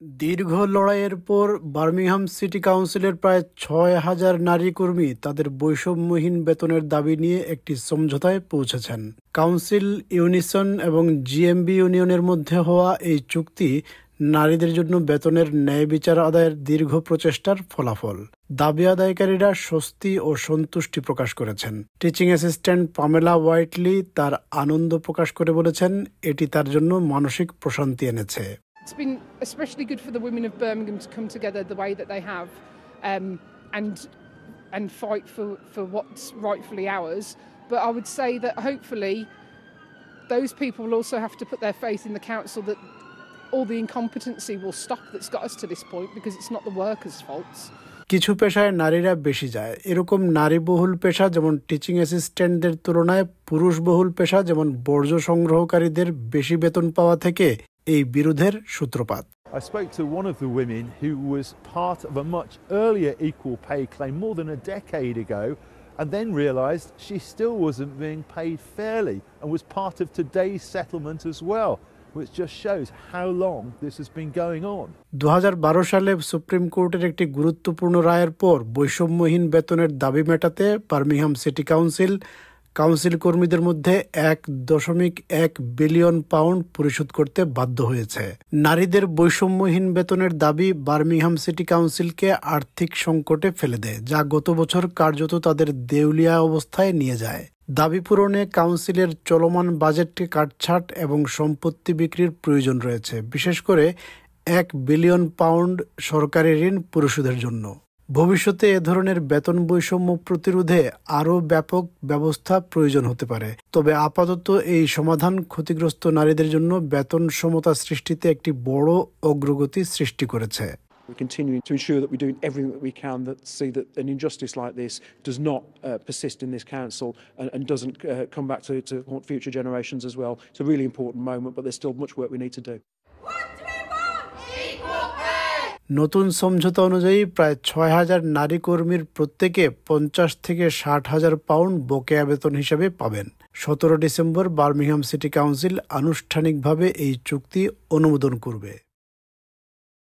দীর্ঘ লড়াইয়ের পর বার্মিংহাম সিটি কাউন্সিলের প্রায় ৬,০০০ নারী কর্মী তাদের বৈষম্যহীন বেতনের দাবি নিয়ে একটি সমঝোতায় পৌঁছেছেন। কাউন্সিল, ইউনিসন এবং জিএমবি ইউনিয়নের মধ্যে হওয়া এই চুক্তি নারীদের জন্য বেতনের ন্যায় বিচার আদায়ের দীর্ঘ প্রচেষ্টার ফলাফল। দাবি আদায়কারীরা স্বস্তি ও সন্তুষ্টি প্রকাশ করেছেন। টিচিং অ্যাসিস্ট্যান্ট পামেলা হোয়াইটলি তার আনন্দ প্রকাশ করে বলেছেন, এটি তার জন্য মানসিক প্রশান্তি এনেছে। It's been especially good for the women of Birmingham to come together the way that they have, and fight for what's rightfully ours. But I would say that hopefully those people will also have to put their faith in the council that all the incompetency will stop that's got us to this point, because it's not the workers' faults. কিছু পেশায় নারীরা বেশি যায়, এরকম নারীবহুল পেশা যেমন teaching অ্যাসিস্ট্যান্টদের তুলনায় পুরুষবহুল পেশা যেমন বর্জ্য সংগ্রহকারীদের বেশি বেতন পাওয়া থেকে এই বিরোধের সূত্রপাত। I spoke to one of the women who was part of a much earlier equal pay claim more than a decade ago, and then realised she still wasn't being paid fairly and was part of today's settlement as well, which just shows how long this has been going on. 2012 সালে supreme কোর্টের একটি গুরুত্বপূর্ণ রায়ের পর বৈষম্যহীন বেতনের দাবি মেটাতে বার্মিংহাম সিটি কাউন্সিল কর্মীদের মধ্যে 1.1 বিলিয়ন পাউন্ড পরিশোধ করতে বাধ্য হয়েছে। নারীদের বৈষম্যহীন বেতনের দাবি বার্মিংহাম সিটি কাউন্সিলকে আর্থিক সংকটে ফেলে দেয়, যা গত বছর কার্যত তাদের দেউলিয়া অবস্থায় নিয়ে যায়। দাবি পূরণে কাউন্সিলের চলমান বাজেটকে কাটছাঁট এবং সম্পত্তি বিক্রির প্রয়োজন রয়েছে, বিশেষ করে 1 বিলিয়ন পাউন্ড সরকারি ঋণ পরিশোধের জন্য। ভবিষ্যতে এ ধরনের বেতন বৈষম্য প্রতিরোধে আরও ব্যাপক ব্যবস্থা প্রয়োজন হতে পারে, তবে আপাতত এই সমাধান ক্ষতিগ্রস্ত নারীদের জন্য বেতন সমতা সৃষ্টিতে একটি বড় অগ্রগতি সৃষ্টি করেছে। We're continuing to ensure that we're doing everything that we can that see that an injustice like this does not persist in this council and doesn't come back to haunt future generations as well. It's a really important moment, but there's still much work we need to do. নতুন সমঝোতা অনুযায়ী প্রায় ৬,০০০ নারী কর্মীর প্রত্যেকে 50 থেকে 60,000 pound বকেয়া বেতন হিসেবে পাবেন। 17 ডিসেম্বর বার্মিংহাম সিটি কাউন্সিল আনুষ্ঠানিকভাবে এই চুক্তি অনুমোদন করবে।